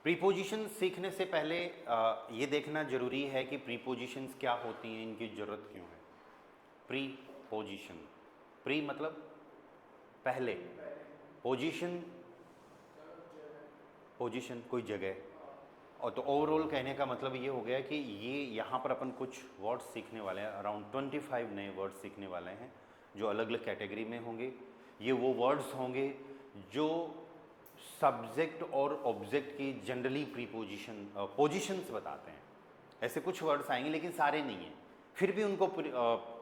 Preposition सीखने से पहले ये देखना जरूरी है कि प्रीपोजिशंस क्या होती हैं, इनकी ज़रूरत क्यों है। प्रीपोजिशन, प्री मतलब पहले, पोजीशन, पोजीशन कोई जगह, और तो ओवरऑल कहने का मतलब ये हो गया कि ये यहाँ पर अपन कुछ वर्ड्स सीखने वाले हैं, अराउंड 25 नए वर्ड्स सीखने वाले हैं जो अलग अलग कैटेगरी में होंगे। ये वो वर्ड्स होंगे जो सब्जेक्ट और ऑब्जेक्ट की जनरली प्रीपोजिशन पोजीशंस बताते हैं। ऐसे कुछ वर्ड्स आएंगे लेकिन सारे नहीं हैं, फिर भी उनको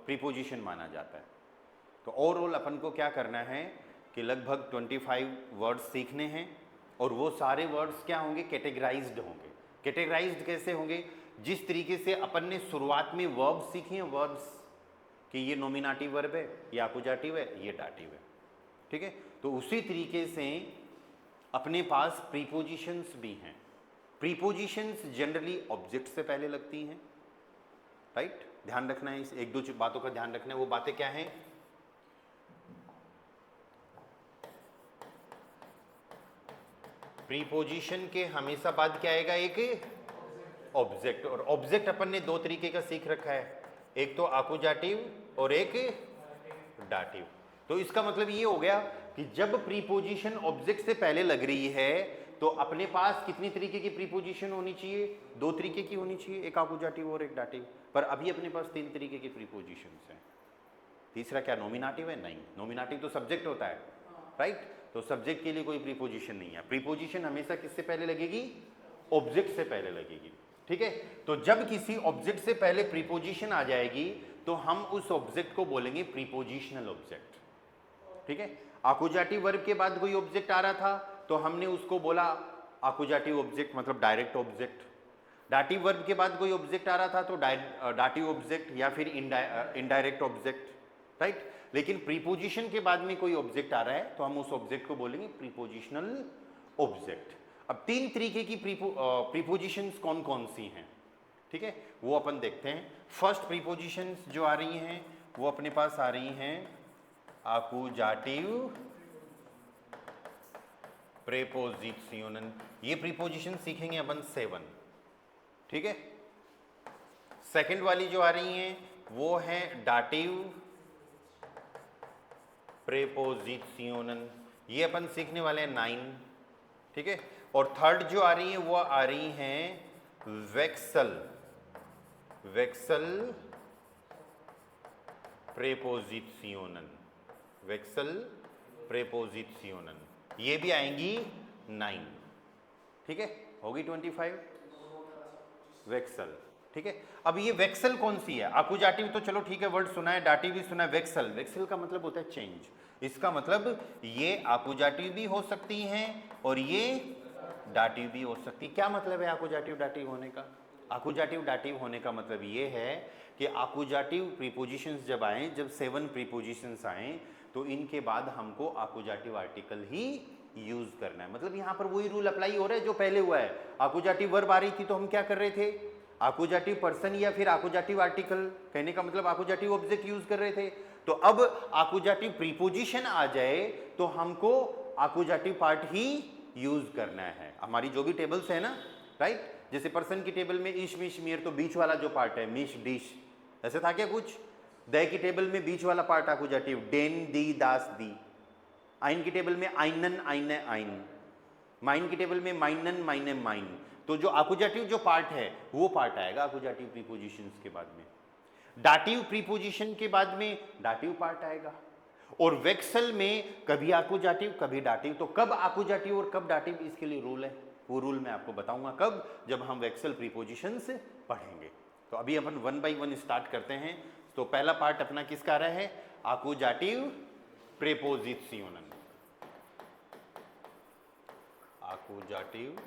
प्रीपोजिशन माना जाता है। तो ओवरऑल अपन को क्या करना है कि लगभग 25 वर्ड्स सीखने हैं और वो सारे वर्ड्स क्या होंगे, कैटेगराइज्ड होंगे। कैटेगराइज्ड कैसे होंगे, जिस तरीके से अपन ने शुरुआत में वर्ब्स सीखे हैं, वर्ब्स कि ये नॉमिनेटिव वर्ब है, ये आकुजाटिव है, ये डाटिव है, ठीक है। तो उसी तरीके से अपने पास प्रीपोजिशंस भी हैं। प्रीपोजिशंस जनरली ऑब्जेक्ट से पहले लगती हैं, राइट। ध्यान रखना है, इस एक दो बातों का ध्यान रखना है। वो बातें क्या हैं, प्रीपोजिशन के हमेशा बाद क्या आएगा, एक ऑब्जेक्ट। और ऑब्जेक्ट अपन ने दो तरीके का सीख रखा है, एक तो आकुजाटिव और एक डाटिव। तो इसका मतलब ये हो गया कि जब प्रीपोजिशन ऑब्जेक्ट से पहले लग रही है तो अपने पास कितनी तरीके की प्रीपोजिशन होनी चाहिए, दो तरीके की होनी चाहिए, एक आकुजाटिव और एक डाटिव। पर अभी अपने पास तीन तरीके की प्रीपोजिशंस हैं। तीसरा क्या, नॉमिनेटिव है? नहीं, नॉमिनेटिव तो सब्जेक्ट होता है, राइट। तो सब्जेक्ट के लिए कोई प्रीपोजिशन नहीं है। प्रीपोजिशन हमेशा किससे पहले लगेगी, ऑब्जेक्ट से पहले लगेगी, ठीक है। तो जब किसी ऑब्जेक्ट से पहले प्रीपोजिशन आ जाएगी तो हम उस ऑब्जेक्ट को बोलेंगे प्रीपोजिशनल ऑब्जेक्ट, ठीक है। आकुजाटिव वर्ब के बाद कोई ऑब्जेक्ट आ रहा था तो हमने उसको बोला आकुजाटिव ऑब्जेक्ट, मतलब डायरेक्ट ऑब्जेक्ट। डाटिव वर्ब के बाद कोई ऑब्जेक्ट आ रहा था तो डाटिव ऑब्जेक्ट या फिर इनडायरेक्ट ऑब्जेक्ट, राइट। लेकिन प्रीपोजिशन के बाद में कोई ऑब्जेक्ट आ रहा है तो हम उस ऑब्जेक्ट को बोलेंगे प्रीपोजिशनल ऑब्जेक्ट। अब तीन तरीके की प्रीपोजिशंस कौन कौन सी हैं, ठीक है, वो अपन देखते हैं। फर्स्ट प्रीपोजिशंस जो आ रही हैं वो अपने पास आ रही हैं आकुजाटिव प्रीपोजिशनल। ये प्रीपोजिशन सीखेंगे अपन 7, ठीक है। सेकंड वाली जो आ रही हैं वो है डाटिव प्रीपोजिशनल, ये अपन सीखने वाले हैं 9, ठीक है। और थर्ड जो आ रही है वो आ रही हैं वेक्सल, वेक्सल प्रीपोजिशनल, वेक्सल प्रीपोजिशनल, ये भी आएंगी 9, ठीक है। होगी 25 वेक्सल, ठीक है। अब ये वेक्सल कौन सी है, आकुजाटिव तो चलो ठीक है, वर्ड सुना है, डाटिव भी सुना है। वेक्सल, वेक्सल का मतलब होता है चेंज। इसका मतलब ये आकुजाटिव भी हो सकती हैं और ये डाटिव भी हो सकती। क्या मतलब है आकुजाटिव डाटिव होने का, आकुजाटिव डाटिव होने का मतलब ये है कि आकुजाटिव प्रीपोजिशंस जब आए, जब 7 प्रीपोजिशंस आए तो इनके बाद हमको आकुजाटिव आर्टिकल ही यूज करना है। मतलब यहां पर वही रूल अप्लाई हो रहा है जो पहले हुआ है। आकुजाटिव वर्ब आ रही थी तो हम क्या कर रहे थे, आकुजाटिव पर्सन या फिर आकुजाटिव आर्टिकल, कहने का मतलब आकुजाटिव ऑब्जेक्ट यूज कर रहे थे। तो अब आकुजाटिव प्रीपोजिशन आ जाए तो हमको आकुजाटिव पार्ट ही यूज करना है। हमारी जो भी टेबल्स है ना, राइट, जैसे पर्सन की टेबल में ईश मिश मियर, तो बीच वाला जो पार्ट है मिश डिश, ऐसे था क्या कुछ। दय की टेबल में बीच वाला पार्ट आकुजाटिव, डेन दी दास दी। आइन की टेबल में आइनन आइने आइन। माइन की टेबल में माइनन माइने माइन। तो जो आकुजाटिव जो पार्ट है वो पार्ट आएगा आकुजाटिव प्रीपोजिशंस के बाद में। डाटिव प्रीपोजिशन के बाद में डाटिव पार्ट आएगा। और वेक्सल में कभी आकुजाटिव कभी डाटिव। तो कब आकुजाटिव और कब डाटिव, इसके लिए रूल है, वो रूल मैं आपको बताऊंगा कब, जब हम वेक्सल प्रीपोजिशंस पढ़ेंगे। तो अभी अपन 1 बाय 1 स्टार्ट करते हैं। तो पहला पार्ट अपना किसका रहा है, आकुजाटिव प्रीपोजिशनल, आकुजाटिव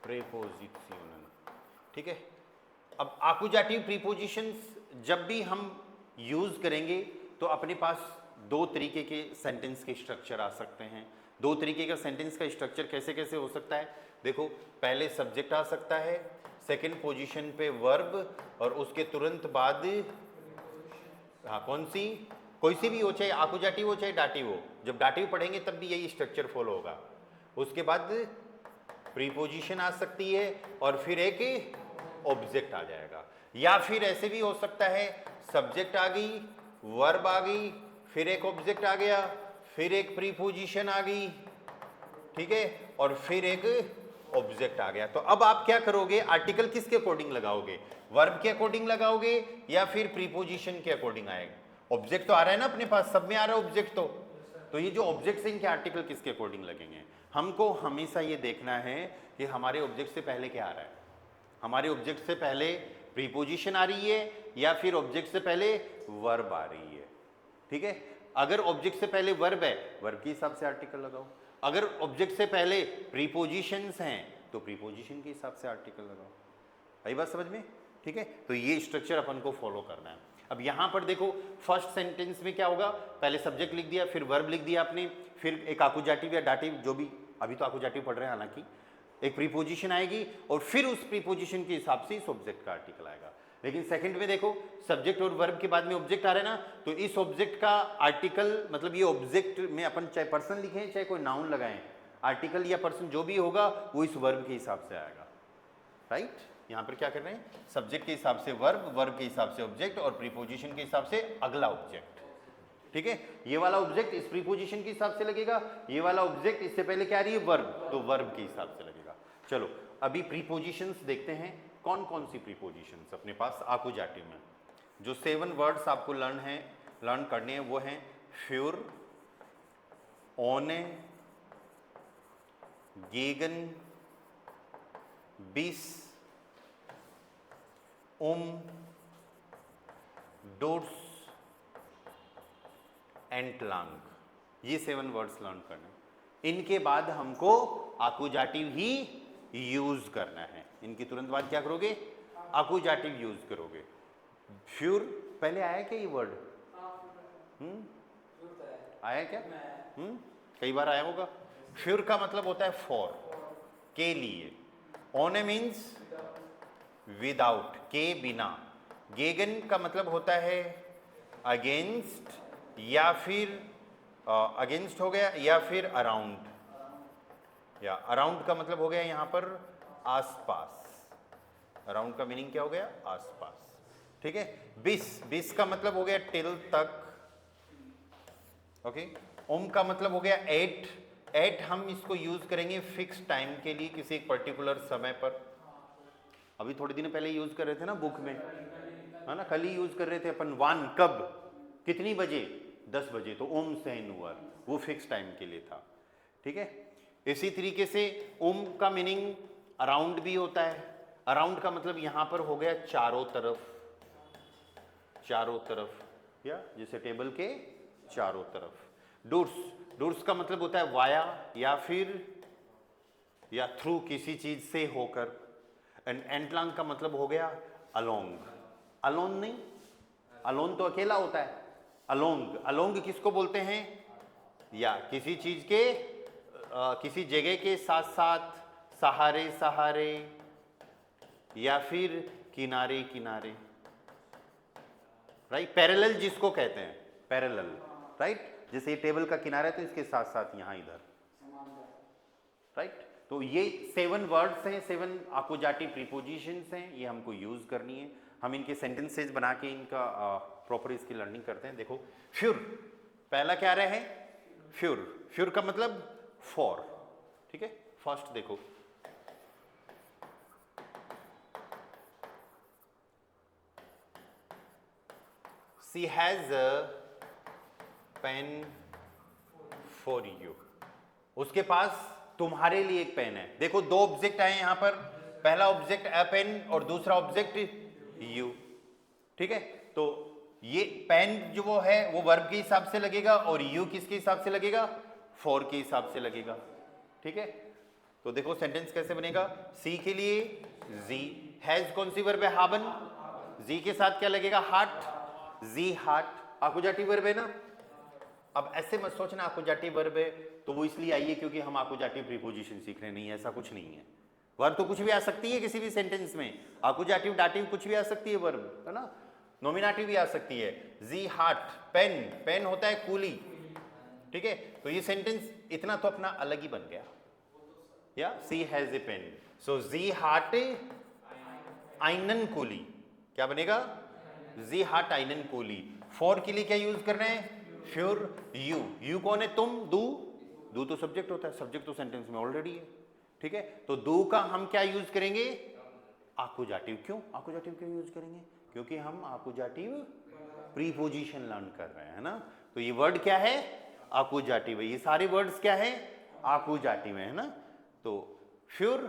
प्रीपोजिशनल, ठीक है। अब आकुजाटिव प्रीपोजिशंस जब भी हम यूज करेंगे तो अपने पास दो तरीके के सेंटेंस के स्ट्रक्चर आ सकते हैं। दो तरीके का सेंटेंस का स्ट्रक्चर कैसे कैसे हो सकता है, देखो, पहले सब्जेक्ट आ सकता है, सेकंड पोजीशन पे वर्ब, और उसके तुरंत बाद हाँ कौन सी, कोई सी भी हो, चाहे आकुजाटिव हो चाहे डाटिव हो। जब डाटिव पढ़ेंगे तब भी यही स्ट्रक्चर फॉलो होगा। उसके बाद प्रीपोजिशन आ सकती है और फिर एक ऑब्जेक्ट आ जाएगा, या फिर ऐसे भी हो सकता है सब्जेक्ट आ गई, वर्ब आ गई, फिर एक ऑब्जेक्ट आ गया, फिर एक प्रीपोजिशन आ गई, ठीक है, और फिर एक ऑब्जेक्ट आ गया। तो अब आप क्या करोगे, आर्टिकल किसके अकॉर्डिंग लगाओगे, वर्ब के अकॉर्डिंग लगाओगे या फिर प्रीपोजिशन के अकॉर्डिंग आएगा? ऑब्जेक्ट तो आ रहा है ना अपने पास, सब में आ रहा है ऑब्जेक्ट। तो ये जो ऑब्जेक्ट्स हैं इनके आर्टिकल किसके अकॉर्डिंग लगेंगे? हमको हमेशा ये देखना है कि हमारे ऑब्जेक्ट से पहले क्या आ रहा है, हमारे ऑब्जेक्ट से पहले प्रीपोजिशन आ रही है या फिर ऑब्जेक्ट से पहले वर्ब आ रही है, ठीक है। अगर ऑब्जेक्ट से पहले वर्ब है, वर्ब के हिसाब से आर्टिकल लगाओ। अगर ऑब्जेक्ट से पहले प्रीपोजिशंस हैं तो प्रीपोजिशन के हिसाब से आर्टिकल लगाओ। आई बात समझ में? ठीक है, तो ये स्ट्रक्चर अपन को फॉलो करना है। अब यहां पर देखो फर्स्ट सेंटेंस में क्या होगा, पहले सब्जेक्ट लिख दिया, फिर वर्ब लिख दिया आपने, फिर एक आकुजाटिव या डाटिव, जो भी, अभी तो आकुजाटिव पढ़ रहे हैं हालांकि, एक प्रीपोजिशन आएगी और फिर उस प्रीपोजिशन के हिसाब से इस ऑब्जेक्ट का आर्टिकल आएगा। लेकिन सेकंड में देखो सब्जेक्ट और वर्ब के बाद में ऑब्जेक्ट आ रहा है ना, तो इस ऑब्जेक्ट का आर्टिकल, मतलब ये ऑब्जेक्ट में अपन चाहे पर्सन लिखें चाहे कोई नाउन लगाएं, आर्टिकल या पर्सन जो भी होगा वो इस वर्ब के हिसाब से आएगा, राइट। यहाँ पर क्या कर रहे हैं, सब्जेक्ट के हिसाब से वर्ब, वर्ब के हिसाब से ऑब्जेक्ट और प्रीपोजिशन के हिसाब से अगला ऑब्जेक्ट, ठीक है। ये वाला ऑब्जेक्ट इस प्रीपोजिशन के हिसाब से लगेगा, ये वाला ऑब्जेक्ट इससे पहले क्या आ रही है, वर्ब, तो वर्ब के हिसाब से लगेगा। चलो अभी प्रीपोजिशंस देखते हैं, कौन कौन सी प्रीपोजिशंस अपने पास आकुजाटिव में। जो 7 वर्ड्स आपको लर्न करने हैं वो हैं फ्यूर, ओने, गेगन, बिस, डोर्स, एंटलांग। ये 7 वर्ड्स लर्न करने। इनके बाद हमको आकुजाटिव ही यूज करना है। इनके तुरंत बाद क्या करोगे, आकुजाटिव यूज करोगे। फ्यूर पहले आया क्या ये वर्ड? आया क्या? कई बार आया होगा। फ्यूर का मतलब होता है फॉर, के लिए। ओने मीन्स विदाउट, के बिना। गेगन का मतलब होता है अगेंस्ट, या फिर अगेंस्ट हो गया, या फिर अराउंड, या अराउंड का मतलब हो गया यहाँ पर आसपास। अराउंड का मीनिंग क्या हो गया, आसपास, ठीक है। बिस, बिस का मतलब हो गया टिल तक, ओके। ओम का मतलब हो गया एट, एट हम इसको यूज करेंगे फिक्स टाइम के लिए, किसी एक पर्टिकुलर समय पर। अभी थोड़े दिन पहले यूज कर रहे थे ना बुक में, है ना, कल ही यूज कर रहे थे अपन। 1 कब, कितनी बजे, 10 बजे, तो ओम सेन हुआ, वो फिक्स टाइम के लिए था, ठीक है। इसी तरीके से ओम का मीनिंग अराउंड भी होता है। अराउंड का मतलब यहां पर हो गया चारों तरफ, चारों तरफ, या जैसे टेबल के चारों तरफ। डोर्स, डोर्स का मतलब होता है वाया, या फिर या थ्रू, किसी चीज से होकर। एंड एंटलांग का मतलब हो गया अलोंग। अलोन नहीं, अलोन तो अकेला होता है। अलोंग, अलोंग किसको बोलते हैं, या किसी चीज के किसी जगह के साथ साथ, सहारे सहारे, या फिर किनारे किनारे, राइट। पैरेलल जिसको कहते हैं, पैरेलल, राइट। जैसे ये टेबल का किनारा है तो इसके साथ साथ यहां इधर, राइट। तो ये 7 वर्ड्स हैं, 7 आकुजाटिव प्रीपोजिशंस हैं, ये हमको यूज करनी है। हम इनके सेंटेंसेस बना के इनका प्रॉपर इसकी लर्निंग करते हैं। देखो फ्यूर, पहला क्या रहे है, फ्यूर। फ्यूर का मतलब फॉर, ठीक है। फर्स्ट देखो, she has a pen for you. उसके पास तुम्हारे लिए एक पेन है। देखो 2 ऑब्जेक्ट आए यहां पर, पहला ऑब्जेक्ट अ पेन और दूसरा ऑब्जेक्ट यू, ठीक है। तो ये पेन जो वो है वो वर्ब के हिसाब से लगेगा और यू किसके हिसाब से लगेगा, फॉर के हिसाब से लगेगा, ठीक है। तो देखो सेंटेंस कैसे बनेगा, सी के लिए जी, हैज कौन सी वर्ब है, हाबन, जी के साथ क्या लगेगा, हार्ट, जी हार्ट, आकुजाटिव वर्ब है ना। अब ऐसे मत सोचना आकुजाटिव वर्ब है तो वो इसलिए आई है क्योंकि हम आकुजाटिव प्रीपोजिशन सीख रहे, नहीं है, ऐसा कुछ नहीं है। वर्ब तो कुछ भी आ सकती है किसी भी सेंटेंस में, आकुजाटिव डाटिव कुछ भी आ सकती है वर्ब, है ना। नॉमिनेटिव भी आ सकती है। जी हार्ट, पेन, पेन होता है कूली, ठीक है। तो ये सेंटेंस इतना तो अपना अलग ही बन गया, या she has a pen, so जी हाट einen Kuli, क्या बनेगा? जी हाट einen Kuli। फॉर के लिए क्या यूज करना है? फ्योर यू। यू कौन है? तुम। दू तो सब्जेक्ट होता है, सब्जेक्ट तो सेंटेंस में ऑलरेडी है, ठीक है। तो दू का हम क्या यूज करेंगे? आकुजाटिव। क्यों आकुजाटिव क्यों यूज करेंगे? क्योंकि हम आकुजाटिव प्रीपोजिशन लर्न कर रहे हैं, है ना। तो ये वर्ड क्या है? आकुजाटिव है। ये सारे वर्ड्स क्या है? आकुजाटिव है ना। तो फ्योर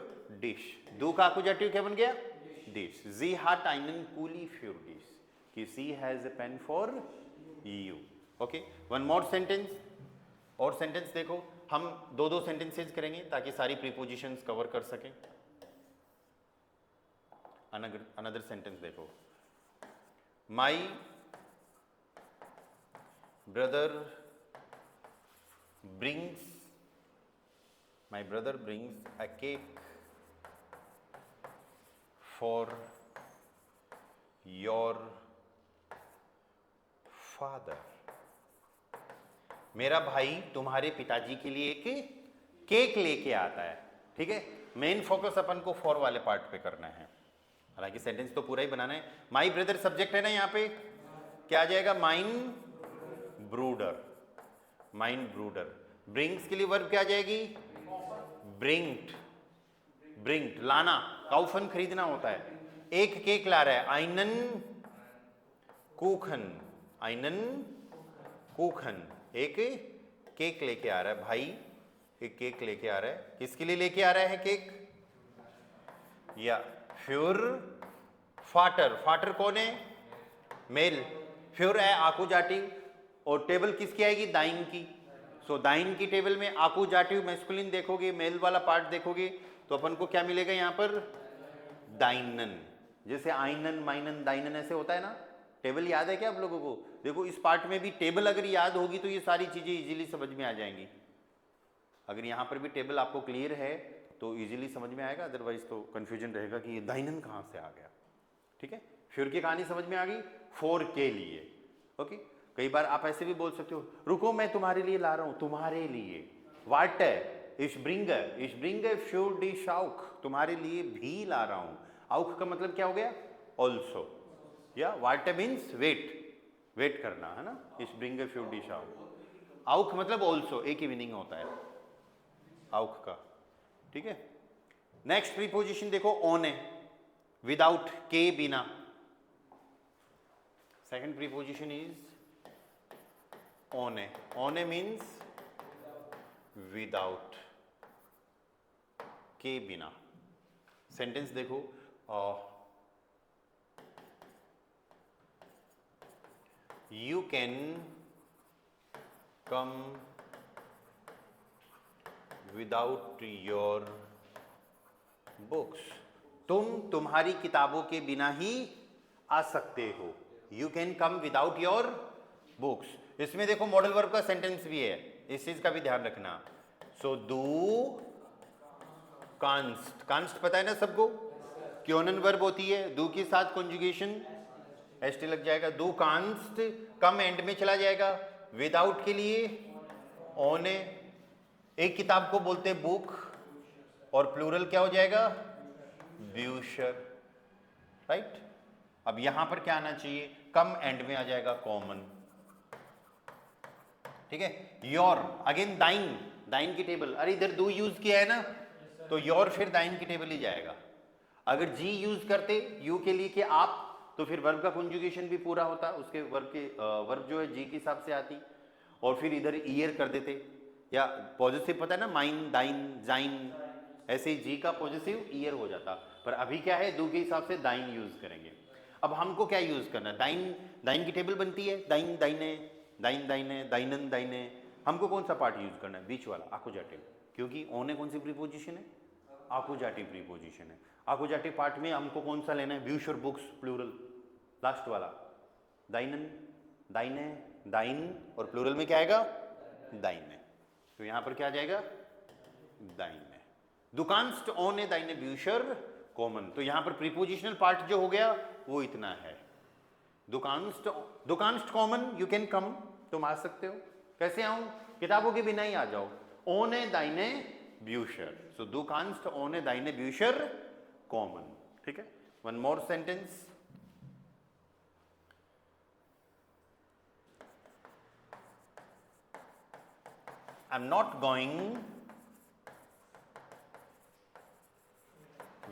डिश, दो का आकुजाटिव क्या बन गया? डिश। जी हाट einen Kuli für dich, कि she has a pen for you. Okay, one more sentence. और सेंटेंस देखो, हम दो सेंटेंसेस करेंगे ताकि सारी प्रीपोजिशंस कवर कर सकें। अनदर सेंटेंस देखो, my brother brings a cake for your father। मेरा भाई तुम्हारे पिताजी के लिए एक केक लेके आता है, ठीक है। मेन फोकस अपन को फॉर वाले पार्ट पे करना है, हालांकि सेंटेंस तो पूरा ही बनाना है। माई ब्रदर सब्जेक्ट है ना, यहाँ पे क्या आ जाएगा? Mine ब्रूडर, mine ब्रूडर। ब्रिंग्स के लिए वर्ब क्या आ जाएगी? ब्रिंग्ड, ब्रिंग्ड लाना, काउफन खरीदना होता है। एक केक ला रहा है, आइनन कुखन, आइनन कुखन, एक केक लेके आ रहा है भाई, एक केक लेके आ रहा है। किसके लिए लेके आ रहा है केक? या फ्योर फाटर, फाटर कौन है? मेल। फ्योर है आकुजाटिव, और टेबल किसकी आएगी? दाइन की। सो दाइन की टेबल में आकुजाटिव मैस्कुलिन देखोगे, मेल वाला पार्ट देखोगे, तो अपन को क्या मिलेगा यहाँ पर? दाइनन। जैसे आइनन, माइनन, दाइनन ऐसे होता है ना। टेबल याद है क्या आप लोगों को? देखो इस पार्ट में भी टेबल अगर याद होगी तो ये सारी चीजें इजीली समझ में आ जाएंगी। अगर यहाँ पर भी टेबल आपको क्लियर है तो इजीली समझ में आएगा, अदरवाइज तो कंफ्यूजन रहेगा कि ये दाइनन कहाँ से आ गया, ठीक है। फ्योर की कहानी समझ में आ गई, फोर के लिए। ओके, कई बार आप ऐसे भी बोल सकते हो, रुको मैं तुम्हारे लिए ला रहा हूं, तुम्हारे लिए। वाट इश ब्रिंग फ्योर डिश आउक, तुम्हारे लिए भी ला रहा हूं। आउक का मतलब क्या हो गया? ऑल्सो। या वाट मीन्स वेट, वेट करना, है ना। इश ब्रिंग फ्योर डिश आउक, आउक मतलब ऑल्सो, एक ही मीनिंग होता है आउक का, ठीक है। नेक्स्ट प्रीपोजिशन देखो, ऑन है, विदाउट, के बिना। Second preposition is on means without, के बिना। सेंटेंस देखो, you can come without your books, तुम तुम्हारी किताबों के बिना ही आ सकते हो। You can come without your books। इसमें देखो मॉडल वर्ब का सेंटेंस भी है, इस चीज का भी ध्यान रखना। सो डू कांस्ट, कांस्ट पता है ना सबको, क्योनन वर्ब होती है, डू के साथ कॉन्जुगेशन एसटी लग जाएगा। डू कांस्ट, कम एंड में चला जाएगा। विदाउट के लिए ऑन है। एक किताब को बोलते हैं बुक, और प्लूरल क्या हो जाएगा? ब्यूशर, राइट। अब यहां पर क्या आना चाहिए? कम एंड में आ जाएगा कॉमन, ठीक है। योर, अगेन दाइन, दाइन की टेबल, अरे इधर दो यूज किया है ना, तो योर फिर दाइन की टेबल ही जाएगा। अगर जी यूज करते यू के लिए कि आप, तो फिर वर्ब का कॉन्जुगेशन भी पूरा होता, उसके वर्ब जो है जी के हिसाब से आती, और फिर इधर ईयर कर देते, या पॉजिटिव पता है ना, माइन, दाइन, जाइन, ऐसे ही जी का पॉजिटिव ईयर हो जाता। पर अभी क्या है, दो के हिसाब से दाइन यूज करेंगे। अब हमको क्या यूज करना है? दाइन, दाइन की टेबल बनती है, दाइन, दाइने, दाइन, दाइने, दाइनन, दाइने। हमको कौन सा पार्ट यूज करना है? बीच वाला, आकुजाटिव, क्योंकि ओने कौन सी प्रीपोजिशन है? आकुजाटिव प्रीपोजिशन है। आकुजाटिव पार्ट में हमको कौन सा लेना है? ब्यूशर, बुक्स, प्लूरल, लास्ट वाला, दाइनन, दाइने, दाइन, और प्लूरल में क्या आएगा? दाइने। तो यहां पर क्या आ जाएगा? दाइने। दुकान्स्ट, ओने, दाइने, ब्यूशर, कॉमन। तो यहां पर प्रीपोजिशनल पार्ट जो हो गया वो इतना है। दुकान्स्ट, दुकान्स्ट कॉमन, यू कैन कम, तुम आ सकते हो। कैसे आऊं? किताबों के बिना ही आ जाओ। ओने, दाइने, ब्यूशर. सो du kannst ohne deine Bücher kommen. ठीक है. One more sentence. I am not going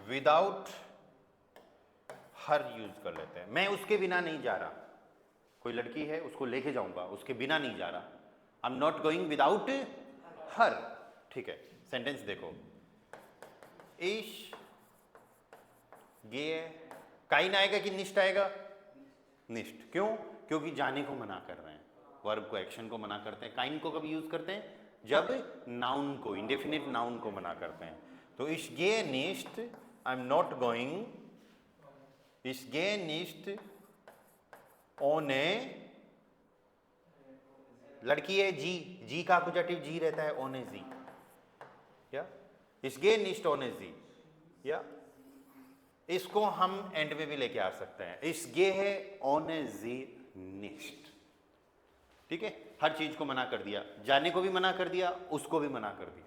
without her use कर लेते हैं. मैं उसके बिना नहीं जा रहा. कोई लड़की है, उसको लेके जाऊंगा, उसके बिना नहीं जा रहा. I am not going without her. ठीक है. सेंटेंस देखो. इश गे. काइन आएगा कि निष्ठ आएगा? निष्ठ. क्यों? क्योंकि जाने को मना कर रहे हैं. वर्ब को, एक्शन को मना करते हैं. काइन को कब यूज करते हैं? जब नाउन को, इंडेफिनिट नाउन को मना करते हैं. तो इश गे निष्ठ, आई एम नॉट गोइंग. इश गे निष्ठ ओने. लड़की है जी, जी का अपोजिटिव जी रहता है ओने जी. या इश गे निष्ठ ओने जी. या इसको हम एंड में भी लेके आ सकते हैं. इस गे है ओने जी निष्ठ. ठीक है. हर चीज को मना कर दिया. जाने को भी मना कर दिया, उसको भी मना कर दिया.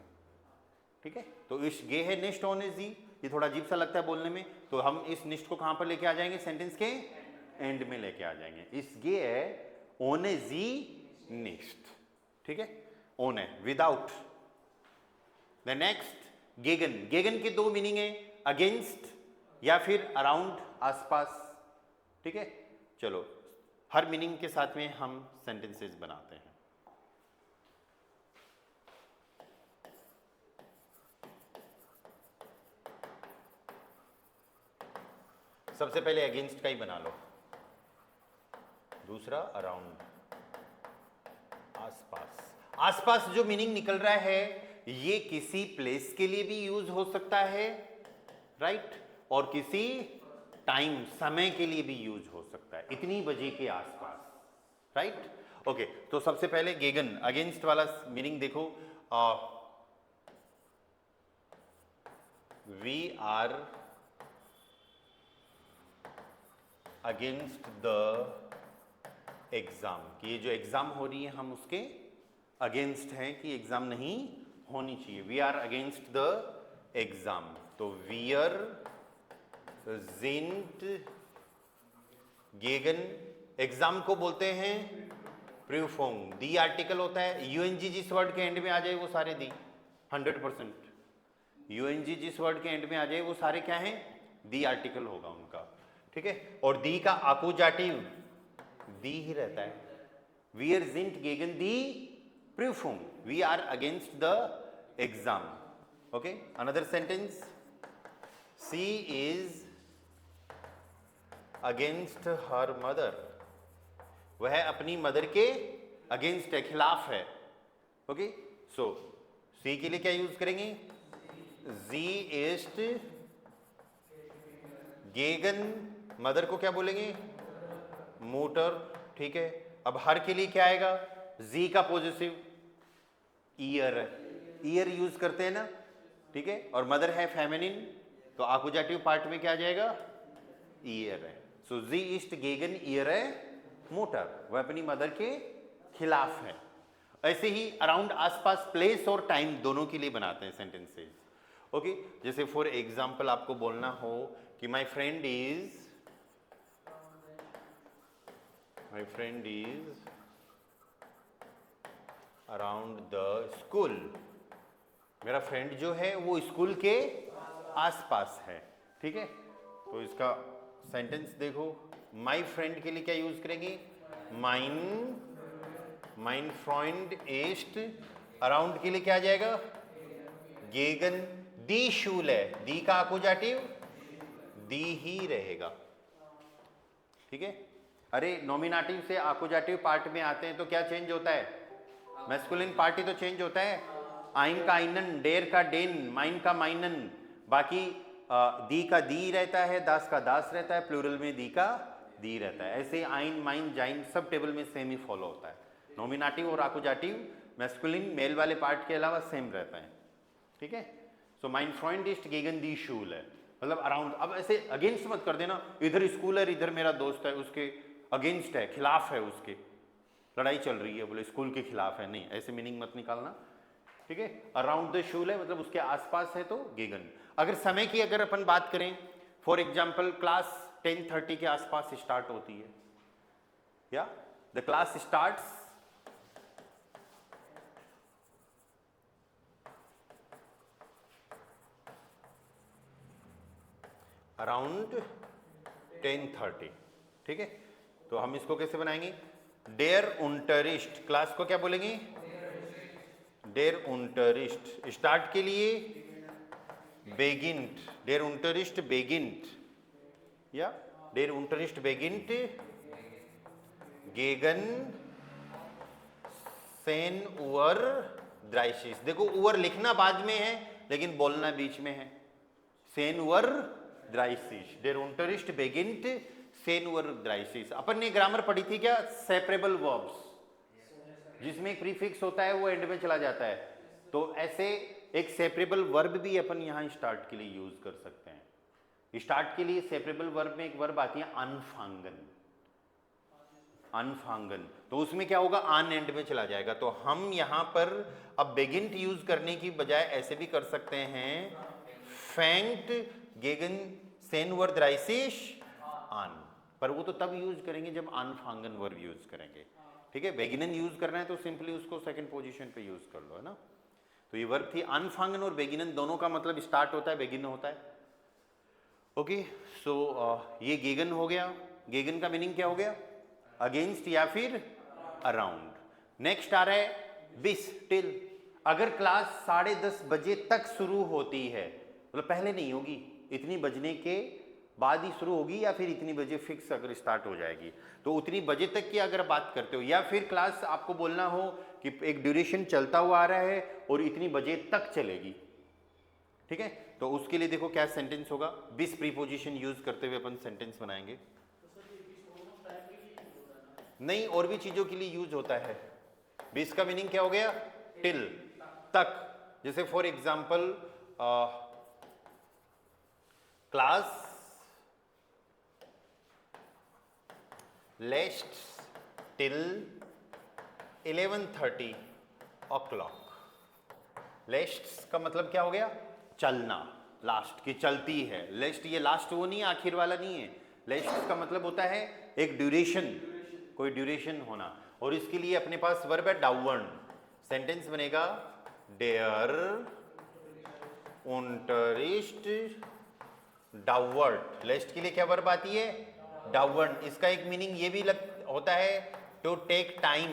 ठीक है. तो इस गे है निष्ठ ओने जी. ये थोड़ा अजीब सा लगता है बोलने में, तो हम इस निष्ठ को कहां पर लेके आ जाएंगे? सेंटेंस के एंड में लेके आ जाएंगे. इस गे है ओने जी निष्ठ. ठीक है. ओने विदाउट. द नेक्स्ट गेगन. गेगन के दो मीनिंग है, अगेंस्ट या फिर अराउंड, आसपास. ठीक है. चलो हर मीनिंग के साथ में हम सेंटेंसेस बनाते हैं. सबसे पहले अगेंस्ट का ही बना लो. दूसरा अराउंड, आसपास. आसपास जो मीनिंग निकल रहा है ये किसी प्लेस के लिए भी यूज हो सकता है, राइट. और किसी टाइम, समय के लिए भी यूज हो सकता है. इतनी बजे के आसपास, राइट. ओके. तो सबसे पहले गेगन, अगेंस्ट वाला मीनिंग देखो. We are against the exam. कि ये जो एग्जाम हो रही है हम उसके अगेंस्ट हैं, कि एग्जाम नहीं होनी चाहिए. We are against the exam. तो वीयर जिंट गेगन. एग्जाम को बोलते हैं प्रूफोंग. दी आर्टिकल होता है. यूएनजी जिस वर्ड के एंड में आ जाए वो सारे दी. 100%. यूएनजी जिस वर्ड के एंड में आ जाए वो सारे क्या हैं? दी आर्टिकल होगा उनका. ठीक है. और दी का अपोजिटिव दी ही रहता है. वीयर जिंट गेगन दी प्रूफोंग. We are against the exam. Okay. Another sentence. She is against her mother. वह अपनी मदर के अगेंस्ट है, खिलाफ है. ओके. सो सी के लिए क्या यूज करेंगे? जी इस्ट गेगन. मदर को क्या बोलेंगे? मोटर. ठीक है. अब हर के लिए क्या आएगा? जी का पॉजिटिव ईयर. ईयर यूज करते हैं ना. ठीक है. और मदर है फेमिनिन, तो अपोजिटिव पार्ट में क्या आ जाएगा? ईयर है. सो जी इस्ट गेगन ईयर है मोटर. वह अपनी मदर के खिलाफ है. ऐसे ही अराउंड, आसपास, प्लेस और टाइम दोनों के लिए बनाते हैं सेंटेंसेस. ओके. जैसे फॉर एग्जाम्पल आपको बोलना हो कि my friend is around the school. मेरा फ्रेंड जो है वो स्कूल के आसपास है. ठीक है. तो इसका सेंटेंस देखो. माई फ्रेंड के लिए क्या यूज करेंगे? Mine friend east. अराउंड के लिए क्या आ जाएगा? गेगन. दी शूल है. दी का अपोजिटिव दी ही रहेगा. ठीक है. अरे नॉमिनेटिव से अपोजिटिव पार्ट में आते हैं तो क्या चेंज होता है? मैस्कुलिन पार्ट ही तो चेंज होता है. आइन का आइनन, डेर का डेन, माइन का माइनन. बाकी दी का दी रहता है, दास का दास रहता है, प्लूरल में दी का दी रहता है. ऐसे आइन, माइन, जाइन सब टेबल में सेम ही फॉलो होता है. नॉमिनेटिव और अपोजिटिव मैस्कुलिन मेल वाले पार्ट के अलावा सेम रहता है. ठीक है. सो माइन फ्रेंड इस्ट गेगन दी शूल है, मतलब अराउंड. अब ऐसे अगेंस्ट मत कर देना. इधर स्कूल है, इधर मेरा दोस्त है, उसके अगेंस्ट है, खिलाफ है, उसके लड़ाई चल रही है, बोले स्कूल के खिलाफ है. नहीं, ऐसे मीनिंग मत निकालना. ठीक है, अराउंड द शूल है मतलब उसके आसपास है तो गेगन। अगर समय की अगर अपन बात करें, फॉर एग्जाम्पल क्लास 10:30 के आसपास स्टार्ट होती है, या द क्लास स्टार्ट्स अराउंड 10:30, ठीक है। तो हम इसको कैसे बनाएंगे, डेयर उन्टरिस्ट, क्लास को क्या बोलेंगे, डेयर उन्टरिस्ट। स्टार्ट के लिए बेगिंट, डेयर उन्टरिस्ट बेगिंट, या डेयर उन्टरिस्ट बेगिंट गेगन सेन उवर द्राइसिस। देखो उवर लिखना बाद में है लेकिन बोलना बीच में है, सेन उवर द्राइसिस, डेयर उन्टरिस्ट बेगिंट सेन उवर द्राइसिस। अपन ने ग्रामर पढ़ी थी क्या, सेपरेबल वर्ब्स, जिसमें एक प्रीफिक्स होता है वो एंड में चला जाता है, तो ऐसे एक सेपरेबल वर्ब भी अपन यहाँ स्टार्ट के लिए यूज कर सकते हैं। स्टार्ट के लिए सेपरेबल वर्ब में एक वर्ब आती है अनफांगन, अनफांगन, तो उसमें क्या होगा, आन एंड में चला जाएगा। तो हम यहाँ पर अब बेगिंट यूज करने की बजाय ऐसे भी कर सकते हैं, फैंक्ट गेगन सेनवर द्राइसिस आन, पर वो तो तब यूज करेंगे जब अनफांगन वर्ब यूज करेंगे, ठीक है। बेगिनन यूज करना है तो सिंपली उसको सेकंड पोजीशन पे यूज कर लो, है ना। तो ये वर्ब थी अनफांगन और बेगिनन, दोनों का मतलब स्टार्ट होता है बेगिन होता है। ओके, सो ये गेगन हो गया। गेगन का मीनिंग क्या हो गया, अगेंस्ट या फिर अराउंड। नेक्स्ट आ रहा है बिस, टिल। अगर क्लास 10:30 बजे तक शुरू होती है, मतलब पहले नहीं होगी, इतनी बजने के बाद ही शुरू होगी, या फिर इतनी बजे फिक्स अगर स्टार्ट हो जाएगी, तो उतनी बजे तक की अगर बात करते हो, या फिर क्लास आपको बोलना हो कि एक ड्यूरेशन चलता हुआ आ रहा है और इतनी बजे तक चलेगी, ठीक है, तो उसके लिए देखो क्या सेंटेंस होगा, बिस प्रीपोजिशन यूज करते हुए अपन सेंटेंस बनाएंगे। नहीं, और भी चीजों के लिए यूज होता है। बिस का मीनिंग क्या हो गया, टिल, तक। जैसे for example class lasts till 11:30 o'clock। lasts का मतलब क्या हो गया, चलना, लास्ट की चलती है। लेस्ट ये लास्ट वो नहीं है, आखिर वाला नहीं है। लेस्ट का मतलब होता है एक ड्यूरेशन, कोई ड्यूरेशन होना, और इसके लिए अपने पास वर्ब है डाउवर्न। सेंटेंस बनेगा डेयर उन्टरिस्ट डाउवर्ड। लेस्ट के लिए क्या वर्ब आती है, डाउवर्न। इसका एक मीनिंग ये भी होता है टू टेक टाइम,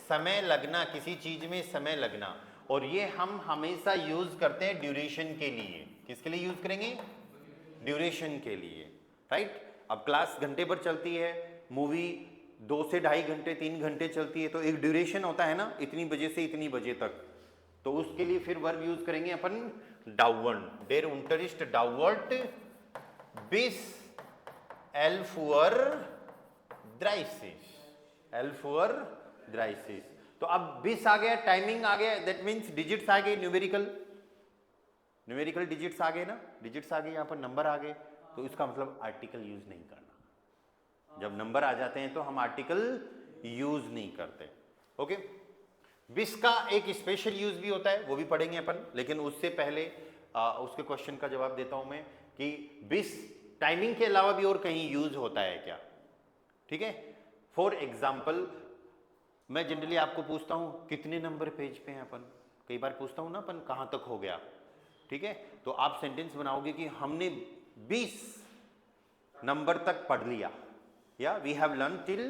समय लगना, किसी चीज में समय लगना, और ये हम हमेशा यूज करते हैं ड्यूरेशन के लिए। किसके लिए यूज करेंगे, ड्यूरेशन के लिए, राइट। अब क्लास घंटे भर चलती है, मूवी 2 से 2.5 घंटे 3 घंटे चलती है, तो एक ड्यूरेशन होता है ना, इतनी बजे से इतनी बजे तक, तो उसके लिए फिर वर्ब यूज करेंगे अपन डाउवर्न। डेयर उन्टरिस्ट डाउवर्ट बिस एल्फुअर द्राइसिस, एल्फुअर द्राइसिस। तो अब बिस आ गया, टाइमिंग आ गया, दैट मीन्स डिजिट्स आ गए, न्यूमेरिकल डिजिट्स आ गए ना, डिजिट्स आ गए, यहाँ पर नंबर आ गए, तो इसका मतलब आर्टिकल यूज नहीं करना। जब नंबर आ जाते हैं तो हम आर्टिकल यूज नहीं करते, ओके। बिस का एक स्पेशल यूज भी होता है, वो भी पढ़ेंगे अपन, लेकिन उससे पहले उसके क्वेश्चन का जवाब देता हूं मैं कि बिस टाइमिंग के अलावा भी और कहीं यूज होता है क्या, ठीक है। फॉर एग्जाम्पल मैं जनरली आपको पूछता हूं कितने नंबर पेज पे हैं अपन, कई बार पूछता हूं ना अपन कहां तक हो गया, ठीक है, तो आप सेंटेंस बनाओगे कि हमने 20 नंबर तक पढ़ लिया, या we have learn till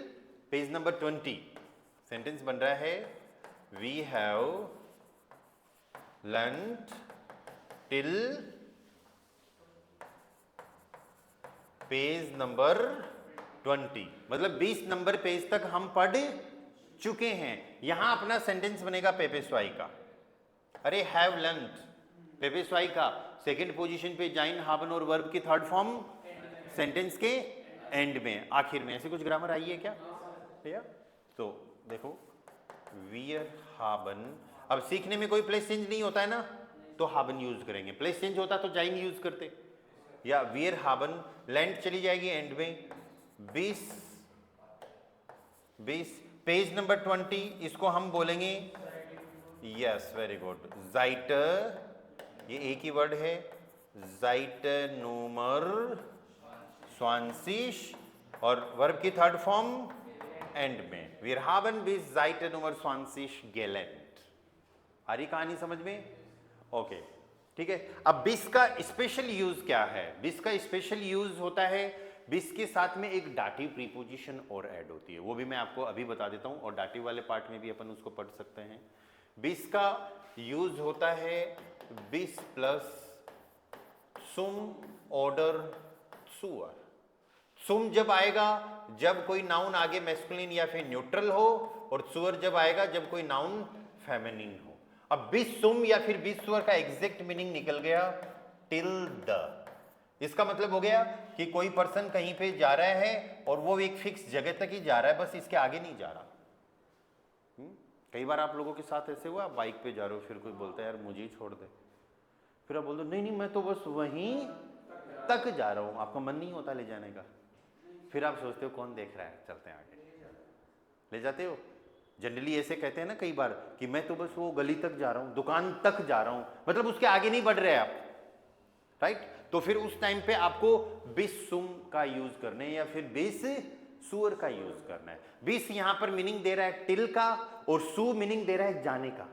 page number 20। Sentence बन रहा है we have learn till page number 20, मतलब 20 नंबर पेज तक हम पढ़ चुके हैं। यहां अपना सेंटेंस बनेगा पेपे स्वाई का। अरे हैव लर्न, पेपे स्वाई का सेकंड पोजीशन पे जाइन हाबन और वर्ब की थर्ड फॉर्म सेंटेंस के एंड में, आखिर में। ऐसे कुछ ग्रामर आई है क्या भैया? तो देखो वियर हाबन, अब सीखने में कोई प्लेस चेंज नहीं होता है ना, तो हाबन यूज करेंगे। प्लेस चेंज होता तो जाइन यूज करते, या वियर हाबन, लैंड चली जाएगी एंड में। 20 पेज नंबर 20, इसको हम बोलेंगे यस, वेरी गुड। जाइट, ये एक ही वर्ड है, जाइटनूमर स्वांसिश, और वर्ब की थर्ड फॉर्म एंड में, wir haben bis Seitennummer 20 gelernt। आ रही कहानी समझ में? ओके, ठीक है। अब bis का स्पेशल यूज क्या है? bis का स्पेशल यूज होता है, bis के साथ में एक डाटिव प्रीपोजिशन और ऐड होती है, वो भी मैं आपको अभी बता देता हूं, और डाटिव वाले पार्ट में भी अपन उसको पढ़ सकते हैं। bis का यूज होता है bis प्लस सुम ऑर्डर सुअर। सुम जब आएगा जब कोई नाउन आगे मैस्कुलिन या फिर न्यूट्रल हो, और सुअर जब आएगा जब कोई नाउन फेमिनिन हो। अब बिस सुम या फिर बिस सुअर का एग्जैक्ट मीनिंग निकल गया, टिल द। इसका मतलब हो गया कि कोई पर्सन कहीं पे जा रहा है और वो एक फिक्स जगह तक ही जा रहा है, बस इसके आगे नहीं जा रहा। कई बार आप लोगों के साथ ऐसे हुआ, बाइक पे जा रहे हो, फिर कोई बोलता है यार मुझे ही छोड़ दे, फिर आप बोल दो नहीं नहीं मैं तो बस वहीं तक जा रहा हूं, आपका मन नहीं होता ले जाने का, फिर आप सोचते हो कौन देख रहा है, चलते हैं आगे, ले जाते हो। जनरली ऐसे कहते हैं ना कई बार कि मैं तो बस वो गली तक जा रहा हूं, दुकान तक जा रहा हूं, मतलब उसके आगे नहीं बढ़ रहे आप, राइट। तो फिर उस टाइम पे आपको बिस सुम का यूज करना है या फिर बिस सुअर का यूज करना है। बिस यहां पर मीनिंग दे रहा है टिल का, और सु मीनिंग दे रहा है जाने का,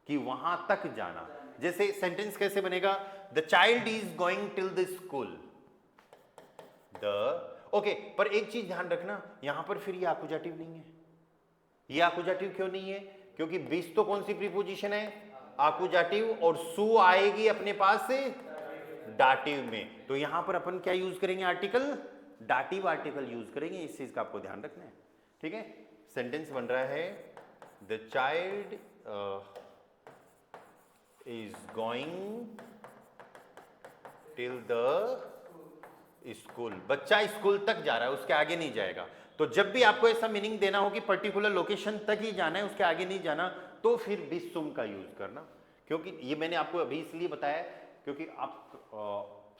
कि वहां तक जाना। जैसे सेंटेंस कैसे बनेगा, the child is going till the school. The okay, पर एक चीज ध्यान रखना, यहां पर फिर ये आकुजाटिव नहीं है। ये आकुजाटिव क्यों नहीं है? क्योंकि बिस तो कौन सी प्रीपोजिशन है? आकुजाटिव, और सु आएगी अपने पास से डाटिव में, तो यहां पर अपन क्या यूज करेंगे? आर्टिकल, डाटिव आर्टिकल यूज करेंगे। इस चीज का आपको ध्यान रखना है, ठीक है। सेंटेंस बन रहा है the child is going till the school. बच्चा स्कूल तक जा रहा है, उसके आगे नहीं जाएगा। तो जब भी आपको ऐसा मीनिंग देना हो कि पर्टिकुलर लोकेशन तक ही जाना है, उसके आगे नहीं जाना, तो फिर बिस सुम का यूज करना। क्योंकि ये मैंने आपको अभी इसलिए बताया क्योंकि आप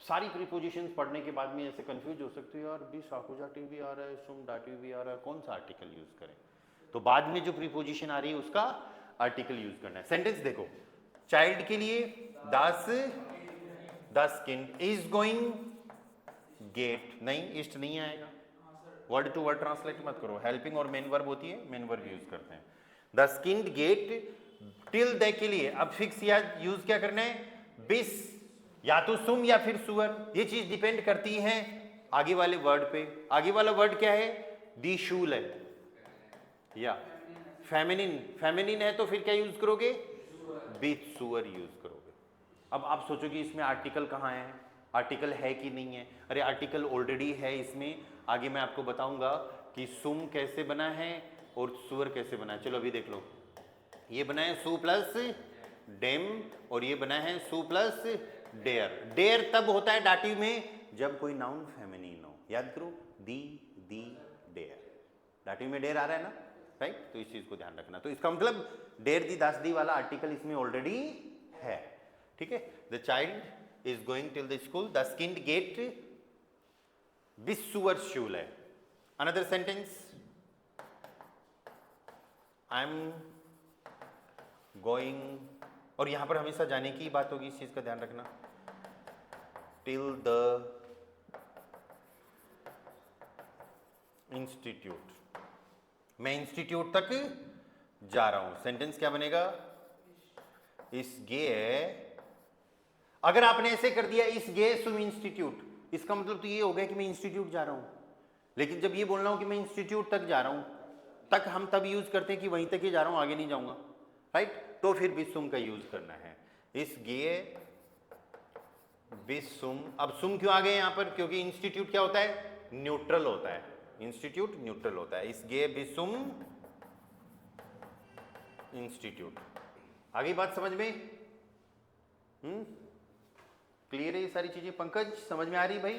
सारी प्रीपोजिशंस पढ़ने के बाद में ऐसे कंफ्यूज हो सकते हो, यार बिस आकुजाटिव भी आ रहा है, सुम डाटिव भी आ रहा है, कौन सा आर्टिकल यूज करें? तो बाद में जो प्रीपोजिशन आ रही है उसका आर्टिकल यूज करना है। सेंटेंस देखो, चाइल्ड के लिए दस किंड इज गोइंग गेट, नहीं ईस्ट नहीं आएगा, वर्ड टू वर्ड ट्रांसलेट मत करो, हेल्पिंग और मेन वर्ब होती है, मेन वर्ब यूज करते हैं। द स्किन्ड गेट, टिल द के लिए अब फिक्स या यूज क्या करना है? बिस, या तो सुम या फिर सुअर, ये चीज डिपेंड करती है आगे वाले वर्ड पे। आगे वाला वर्ड क्या है? दी शूल है या फेमिनिन, फेमिनिन है तो फिर क्या यूज करोगे? बिस सुअर यूज करोगे। अब आप सोचोगे इसमें आर्टिकल कहाँ है, आर्टिकल है कि नहीं है? अरे आर्टिकल ऑलरेडी है इसमें, आगे मैं आपको बताऊंगा कि सुम कैसे बना है और सुअर कैसे बना है। चलो अभी देख लो, ये बना है सु प्लस डेम, और ये बना है सु प्लस डेयर। डेयर तब होता है डाटिव में जब कोई नाउन फेमिनिन हो, याद करो, दी डेयर, डाटिव में डेयर आ रहा है ना, राइट। तो इस चीज को ध्यान रखना। तो इसका मतलब डेयर दी दास दी वाला आर्टिकल इसमें ऑलरेडी है, ठीक है। The child is going till the school, द स्किन्ड गेट बिस सुअर शूल है। Another sentence, I am going, और यहां पर हमेशा जाने की बात होगी, इस चीज का ध्यान रखना। टिल द इंस्टीट्यूट, मैं इंस्टीट्यूट तक जा रहा हूं। सेंटेंस क्या बनेगा? इस गे, अगर आपने ऐसे कर दिया इस गे सुम इंस्टीट्यूट, इसका मतलब तो ये हो गया कि मैं इंस्टीट्यूट जा रहा हूं। लेकिन जब ये बोलना हो कि मैं इंस्टीट्यूट तक जा रहा हूं, तक हम तब यूज करते हैं कि वहीं तक ही जा रहा हूं, आगे नहीं जाऊंगा, राइट। तो फिर बिस सुम का यूज करना है, इस गे बिस सुम। अब सुम क्यों आ गए यहां पर? क्योंकि इंस्टीट्यूट क्या होता है? न्यूट्रल होता है, इंस्टीट्यूट न्यूट्रल होता है। इस गे बिस सुम इंस्टीट्यूट। आगे बात समझ में? क्लियर है ये सारी चीजें? पंकज समझ में आ रही भाई?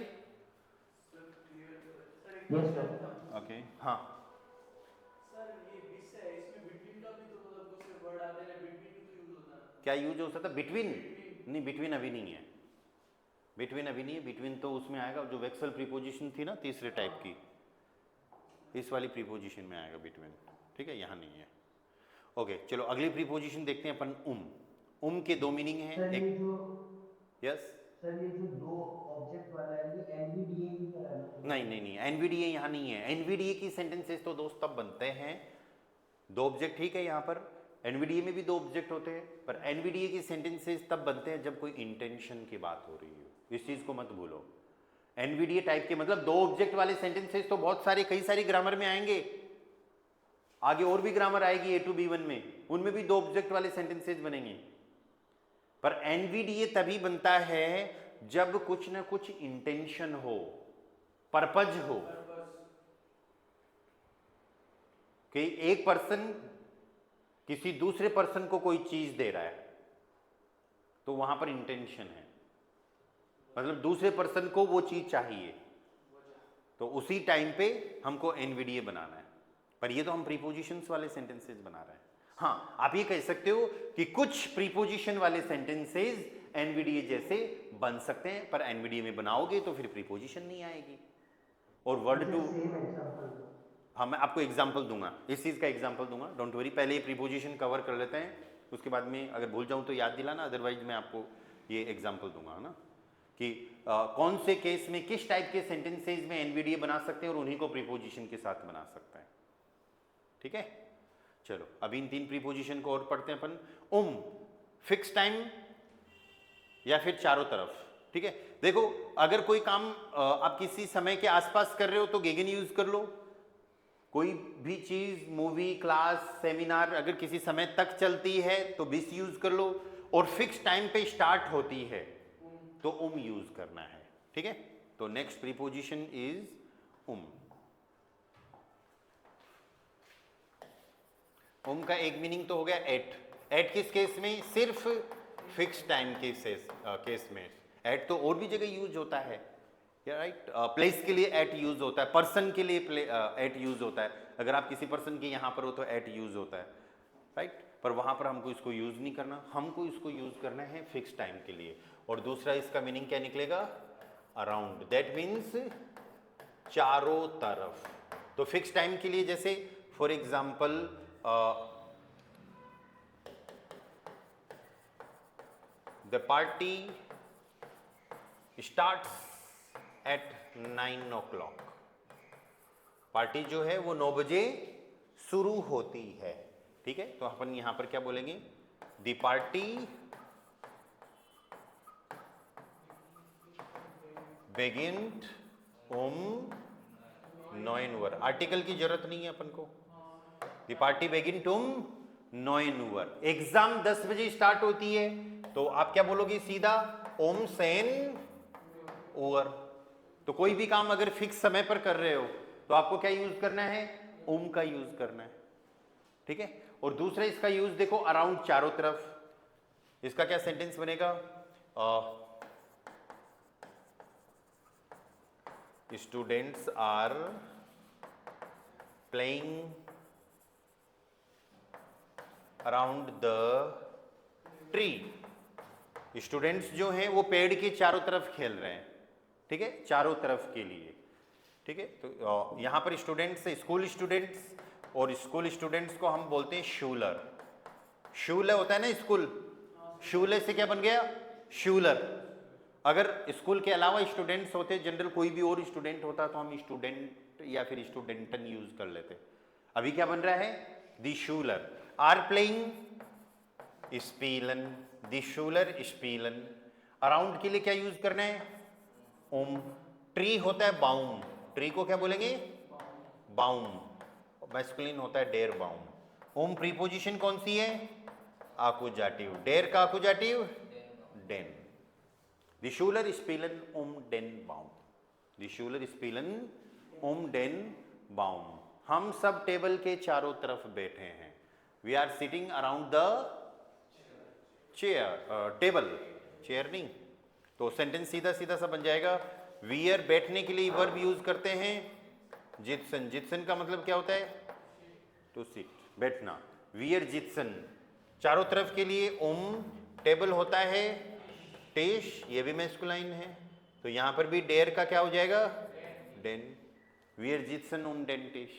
ओके, हाँ क्या यूज हो सकता है? बिटवीन नहीं, बिटवीन अभी नहीं है, बिटवीन अभी नहीं है। बिटवीन तो उसमें आएगा जो वेक्सल प्रीपोजिशन थी ना तीसरे टाइप की, इस वाली प्रीपोजिशन में आएगा बिटवीन, ठीक है, यहां नहीं है। ओके चलो अगली प्रीपोजिशन देखते हैं अपन। उम के दो मीनिंग हैं। सर एक ये जो यस सर ये जो दो ऑब्जेक्ट वाला है ये एनवीडीए की तरह है ना थोड़ा नहीं सा। नहीं नहीं, एनवीडीए यहाँ नहीं है। एनवीडीए की सेंटेंसेस तो दोस्त तब बनते हैं, दो ऑब्जेक्ट ठीक है यहाँ पर, एनवीडीए में भी दो ऑब्जेक्ट होते हैं, पर एनवीडीए की सेंटेंसेस तब बनते हैं जब कोई इंटेंशन की बात हो रही हो, इस चीज को मत भूलो। एनवीडीए टाइप के मतलब दो ऑब्जेक्ट वाले सेंटेंसेस तो बहुत सारे कई सारी ग्रामर में आएंगे, आगे और भी ग्रामर आएगी A to B1 में, उनमें भी दो ऑब्जेक्ट वाले सेंटेंसेस बनेंगे। पर एनवीडीए तभी बनता है जब कुछ ना कुछ इंटेंशन हो, पर्पज हो, कि एक पर्सन किसी दूसरे पर्सन को कोई चीज दे रहा है तो वहां पर इंटेंशन है, मतलब दूसरे पर्सन को वो चीज चाहिए, तो उसी टाइम पे हमको एनवीडीए बनाना है। पर ये तो हम प्रीपोजिशंस वाले सेंटेंसेस बना रहे हैं। हाँ आप ये कह सकते हो कि कुछ प्रीपोजिशन वाले सेंटेंसेस एनवीडीए जैसे बन सकते हैं, पर एनवीडीए में बनाओगे तो फिर प्रीपोजिशन नहीं आएगी। और वर्ड मुझे टू, सेम एग्जांपल दो। हाँ मैं आपको एग्जाम्पल दूंगा, इस चीज़ का एग्जाम्पल दूंगा, डोंट वरी। पहले ये प्रीपोजिशन कवर कर लेते हैं, उसके बाद में अगर भूल जाऊं तो याद दिलाना, अदरवाइज मैं आपको ये एग्जाम्पल दूंगा ना कि कौन से केस में किस टाइप के सेंटेंसेज में एनवीडीए बना सकते हैं और उन्हीं को प्रीपोजिशन के साथ बना सकते हैं। ठीक है चलो अभी इन तीन प्रीपोजिशन को और पढ़ते हैं अपन। फिक्स टाइम या फिर चारों तरफ। ठीक है देखो अगर कोई काम आप किसी समय के आसपास कर रहे हो तो गेगन यूज कर लो, कोई भी चीज मूवी क्लास सेमिनार अगर किसी समय तक चलती है तो बिस यूज कर लो, और फिक्स टाइम पे स्टार्ट होती है तो यूज करना है। ठीक है तो नेक्स्ट प्रीपोजिशन इज का एक मीनिंग तो हो गया एट। एट किस केस में? सिर्फ फिक्स टाइम के केस में। एट तो और भी जगह यूज होता है, राइट। प्लेस के लिए एट यूज होता है, पर्सन के लिए एट यूज होता है, अगर आप किसी पर्सन के यहाँ पर हो तो एट यूज होता है, राइट। पर वहाँ पर हमको इसको यूज नहीं करना, हमको इसको यूज करना है फिक्स टाइम के लिए। और दूसरा इसका मीनिंग क्या निकलेगा? अराउंड, दैट मीन्स चारों तरफ। तो फिक्स टाइम के लिए जैसे for example the party starts at 9 o'clock। Party जो है वो 9 बजे शुरू होती है। ठीक है तो अपन यहां पर क्या बोलेंगे? The party begined 9 Uhr। Article की जरूरत नहीं है अपन को, the party begined 9 Uhr। Exam 10 बजे स्टार्ट होती है तो आप क्या बोलोगे सीधा? ओम सेन ओवर। तो कोई भी काम अगर फिक्स समय पर कर रहे हो तो आपको क्या यूज करना है? ओम का यूज करना है। ठीक है और दूसरा इसका यूज देखो अराउंड, चारों तरफ। इसका क्या सेंटेंस बनेगा? Students are playing around the tree. Students जो हैं वो पेड़ के चारों तरफ खेल रहे हैं। ठीक है चारों तरफ के लिए। ठीक है तो यहां पर स्टूडेंट्स, स्कूल स्टूडेंट्स, और स्कूल स्टूडेंट्स को हम बोलते हैं शूलर। शूलर होता है ना स्कूल, शूलर से क्या बन गया? शूलर। अगर स्कूल के अलावा स्टूडेंट्स होते, जनरल कोई भी और स्टूडेंट होता तो हम स्टूडेंट या फिर स्टूडेंटन यूज कर लेते। अभी क्या बन रहा है? दी शूलर आर प्लेइंग स्पीलन, दी शूलर स्पीलन। अराउंड के लिए क्या यूज करना है? ओम। ट्री होता है बाउम, ट्री को क्या बोलेंगे? बाउम। मैस्कुलिन होता है डेर बाउम। ओम प्रीपोजिशन कौन सी है? आकुजाटिव। डेर का आकुजाटिव डेन। द शूलर स्पीलन डेन बाउम। द शूलर स्पीलन डेन बाउम। हम सब टेबल के चारों तरफ बैठे हैं। We are sitting around the chair, table, chair नहीं। तो सेंटेंस सीधा सीधा सा बन जाएगा। वियर बैठने के लिए वर्ब यूज करते हैं जित्सन। जित्सन का मतलब क्या होता है? टू सिट, बैठना। वियर जित्सन। चारों तरफ के लिए ओम। टेबल होता है टेश, ये भी मैस्कुलाइन है, तो यहां पर भी डेर का क्या हो जाएगा? डेन। वियर जित्सन डेन टेश।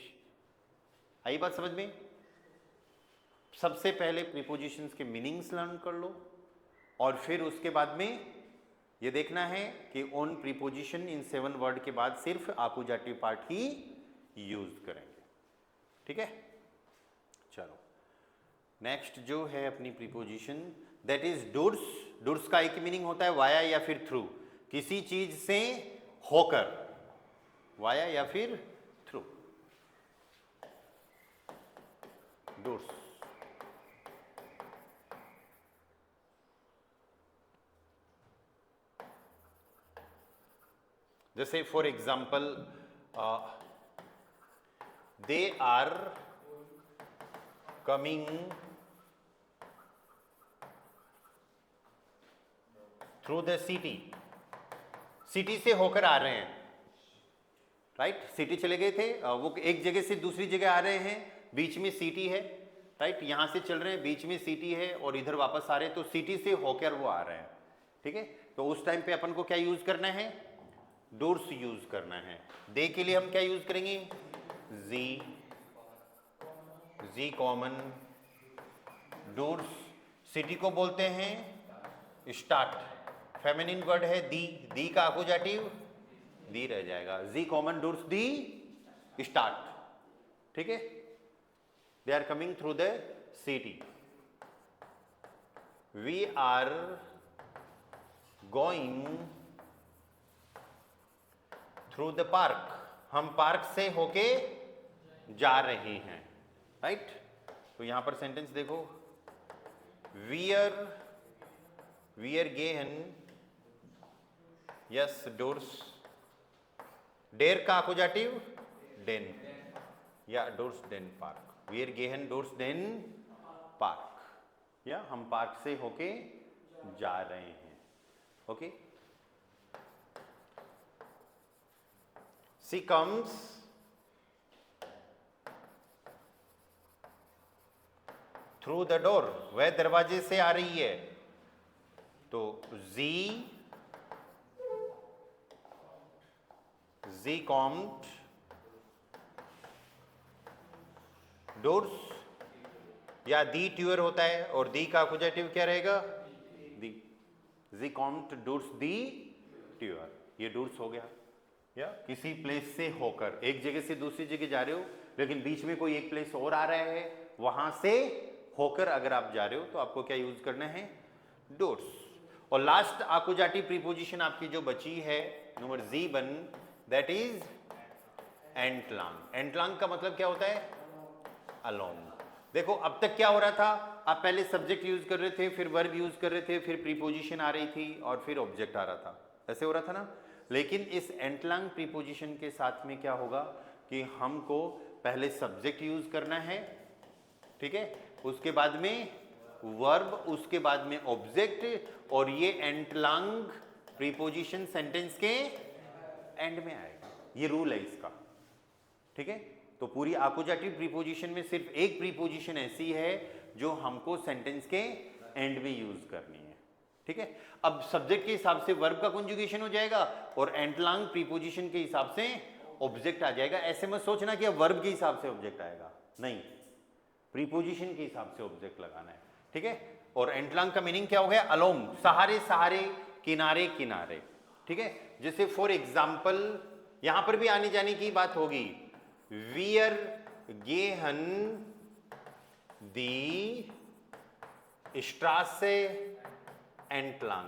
आई बात समझ में? सबसे पहले प्रीपोजिशंस के मीनिंग्स लर्न कर लो और फिर उसके बाद में ये देखना है कि ऑन प्रीपोजिशन इन 7 वर्ड के बाद सिर्फ आकुजाटिव पार्ट ही यूज करेंगे। ठीक है, चलो नेक्स्ट जो है अपनी प्रीपोजिशन दैट इज डूर्स। डूर्स का एक मीनिंग होता है वाया या फिर थ्रू, किसी चीज से होकर, वाया या फिर थ्रू। डूर्स जैसे for example they are coming through the city, city से होकर आ रहे हैं, राइट सिटी चले गए थे, वो एक जगह से दूसरी जगह आ रहे हैं, बीच में सिटी है, राइट यहां से चल रहे हैं, बीच में सिटी है और इधर वापस आ रहे हैं, तो सिटी से होकर वो आ रहे हैं। ठीक है, तो उस टाइम पे अपन को क्या यूज करना है, डूर्स यूज करना है। दे के लिए हम क्या यूज करेंगे, जी, जी कॉमन। डूर्स सिटी को बोलते हैं स्टार्ट, फेमिनिन वर्ड है दी, दी का आकुजाटिव दी रह जाएगा, जी कॉमन डूर्स दी स्टार्ट। ठीक है, they are coming through the city, we are going through the park, हम पार्क से होके जा रहे हैं, राइट। तो यहां पर सेंटेंस देखो, वियर, वियर गेहन, यस डोर्स, डेर का आकुजाटिव डेन, या डोर्स डेन पार्क, वियर गेहन डोर्स डेन पार्क, या हम पार्क से होके जा रहे हैं। Okay, she comes through the door, वह दरवाजे से आ रही है, तो जी, जी कॉम्ड डोर्स, या दी ट्यूअर होता है और दी का आकुजाटिव क्या रहेगा, दी, जी कॉम्ड डोर्स दी ट्यूअर, ये डोर्स हो गया। या किसी प्लेस से होकर, एक जगह से दूसरी जगह जा रहे हो लेकिन बीच में कोई एक प्लेस और आ रहा है, वहां से होकर अगर आप जा रहे हो तो आपको क्या यूज करना है, डोर्स। और लास्ट आकुजाटिव प्रीपोजिशन आपकी जो बची है नंबर जी1, दैट इज एंटलांग। एंटलांग का मतलब क्या होता है, अलोंग। देखो अब तक क्या हो रहा था, आप पहले सब्जेक्ट यूज कर रहे थे, फिर वर्ब यूज कर रहे थे, फिर प्रीपोजिशन आ रही थी और फिर ऑब्जेक्ट आ रहा था, ऐसे हो रहा था ना। लेकिन इस एंटलांग प्रीपोजिशन के साथ में क्या होगा कि हमको पहले सब्जेक्ट यूज करना है, ठीक है, उसके बाद में वर्ब, उसके बाद में ऑब्जेक्ट, और ये एंटलांग प्रीपोजिशन सेंटेंस के एंड में आएगा, ये रूल है इसका। ठीक है, तो पूरी आकुजाटिव प्रीपोजिशन में सिर्फ एक प्रीपोजिशन ऐसी है जो हमको सेंटेंस के एंड में यूज करनी है। ठीक है, अब सब्जेक्ट के हिसाब से वर्ब का कंजुगेशन हो जाएगा और एंटलांग प्रीपोजिशन के हिसाब से ऑब्जेक्ट आ जाएगा। ऐसे मत सोचना कि अब वर्ब के हिसाब से ऑब्जेक्ट आएगा, नहीं, प्रीपोजिशन के हिसाब से ऑब्जेक्ट लगाना है। ठीक है, और एंटलांग का मीनिंग क्या हो गया, अलोंग, सहारे सहारे, किनारे किनारे। ठीक है, जैसे फॉर एग्जाम्पल यहां पर भी आने जाने की बात होगी, वियर गेहन दी स्ट्रासे एंटलांग।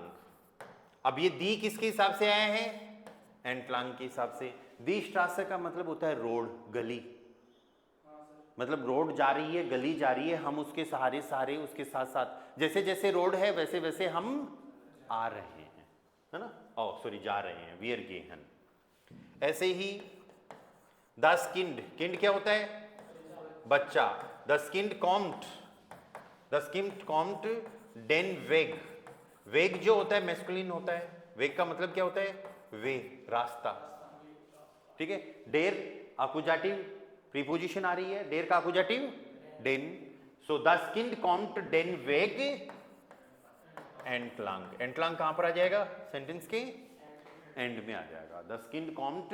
अब ये दी किसके हिसाब से आया है, एंटलांग के हिसाब से। दी स्ट्रासे का मतलब होता है रोड, गली, मतलब रोड जा रही है, गली जा रही है, हम उसके सहारे सहारे, उसके साथ साथ, जैसे जैसे रोड है वैसे वैसे हम आ रहे हैं, है ना, ओ सॉरी जा रहे हैं, वियर गेहन। ऐसे ही द स्किन्ड, किंड क्या होता है, बच्चा, द स्किन्ड कॉम्ट, द स्किन्ड कॉम्ट डेन वेग, वेग जो होता है मैस्कुलिन होता है, वेग का मतलब क्या होता है, वे, रास्ता। ठीक है, डेर आकुजाटिव प्रीपोजिशन आ रही है, डेर का आकुजाटिव डेन, सो द स्किन्ड कॉम्ट डेन वेग एंटलांग। एंटलांग कहां पर आ जाएगा, सेंटेंस के एंड में आ जाएगा, द स्किन्ड कॉम्ट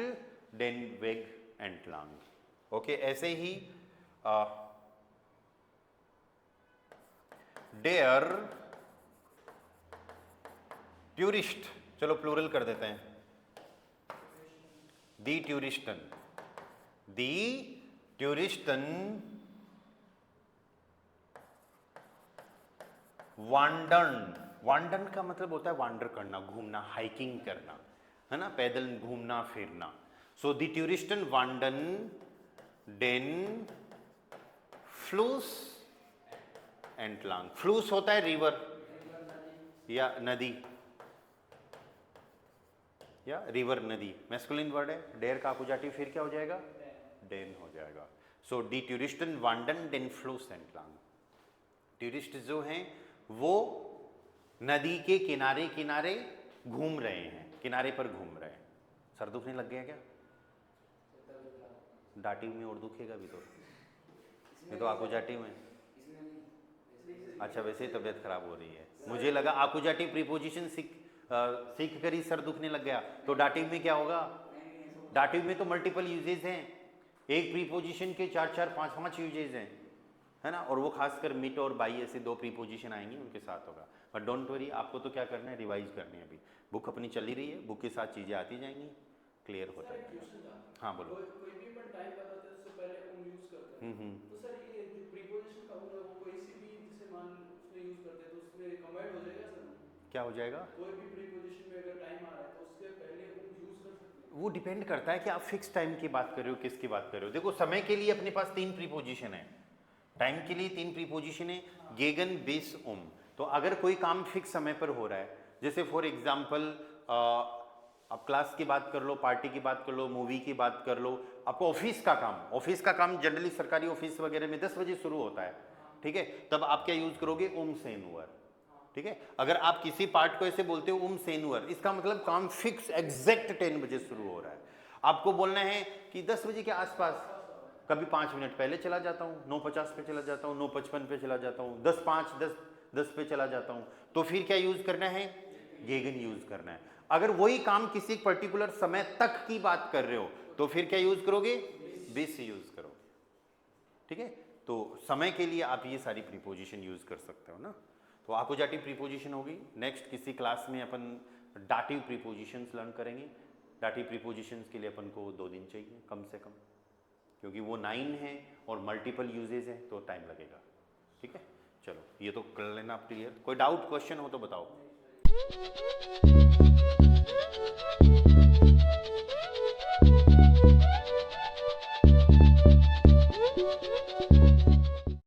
डेन वेग एंटलांग। ओके, ऐसे ही डेयर टूरिस्ट, चलो प्लूरल कर देते हैं, दी टूरिस्टन वांडन, वांडन का मतलब होता है वांडर करना, घूमना, हाइकिंग करना, है ना, पैदल घूमना फिरना। सो दी टूरिस्टन वांडन डेन फ्लूस एंटलांग। फ्लूस होता है रिवर या नदी, या रिवर नदी, मैस्कुलिन वर्ड है। डेयर का अपोजिटिव फिर क्या हो जाएगा, डेन हो जाएगा। सो डी टूरिस्टन वांडन डेन फ्लूस एंटलांग। टूरिस्ट जो हैं वो नदी के किनारे किनारे घूम रहे हैं, किनारे पर घूम रहे हैं। सर दुखने लग गया क्या? दाटिव में और दुखेगा भी तो, ये तो अपोजिटिव में। अच्छा, वैसे ही तबीयत खराब हो रही है, मुझे लगा अपोजिटिव प्रीपोजिशन सीख कर ही सर दुखने लग गया। तो डाटिव में क्या होगा? डाटिव में तो मल्टीपल यूजेज हैं, एक प्रीपोजिशन के 4-4, 5-5 यूजेज हैं, है ना। और वो खासकर मिट और बाई ऐसे 2 प्रीपोजिशन आएंगे, उनके साथ होगा। बट डोंट वरी, आपको तो क्या करना है, रिवाइज करनी है। अभी बुक अपनी चल ही रही है, बुक के साथ चीज़ें आती जाएंगी, क्लियर होता जाएगा। हाँ बोलो। कोई भी अपन टाइम बताते हैं उससे पहले उम यूज करते हैं, तो सर ये जो प्रीपोजिशन का उम है वो कोई सी भी जैसे मान उसमें यूज करते हैं तो उसमें कंबाइंड हो जाएगा सर? क्या हो जाएगा? कोई भी प्रीपोजिशन में अगर टाइम आ रहा है तो उससे पहले उम यूज कर सकते हैं? वो डिपेंड करता है कि आप फिक्स टाइम की बात कर रहे हो, किसकी बात कर रहे हो। देखो, समय के लिए अपने पास 3 प्रीपोजिशन है, टाइम के लिए 3 प्रीपोजिशन है, गेगन, बिस, उम। तो अगर कोई काम फिक्स समय पर हो रहा है, जैसे फॉर एग्जाम्पल आप क्लास की बात कर लो, पार्टी की बात कर लो, मूवी की बात कर लो, आपको ऑफिस का काम जनरली सरकारी ऑफिस वगैरह में 10 बजे शुरू होता है, ठीक है। तब आप क्या यूज करोगे? उम सेनुअर, ठीक है। अगर आप किसी पार्ट को ऐसे बोलते हो उम सेनुअर, इसका मतलब काम फिक्स एग्जैक्ट 10 बजे शुरू हो रहा है। आपको बोलना है कि 10 बजे के आसपास, कभी 5 मिनट पहले चला जाता हूँ, 9:50 पे चला जाता हूँ, 9:55 पे चला जाता हूँ, 10:05, 10 पे चला जाता हूँ, तो फिर क्या यूज करना है? गेगन यूज करना है। अगर वही काम किसी पर्टिकुलर समय तक की बात कर रहे हो तो फिर क्या यूज करोगे? बिस यूज करोगे, ठीक है। तो समय के लिए आप ये सारी प्रीपोजिशन यूज कर सकते हो ना। तो अपोजिटिव प्रीपोजिशन होगी। नेक्स्ट किसी क्लास में अपन डाटिव प्रीपोजिशंस लर्न करेंगे। डाटिव प्रीपोजिशंस के लिए अपन को 2 दिन चाहिए कम से कम, क्योंकि वो 9 है और मल्टीपल यूजेज है तो टाइम लगेगा, ठीक है। चलो ये तो कर लेना आप क्लियर। कोई डाउट क्वेश्चन हो तो बताओ।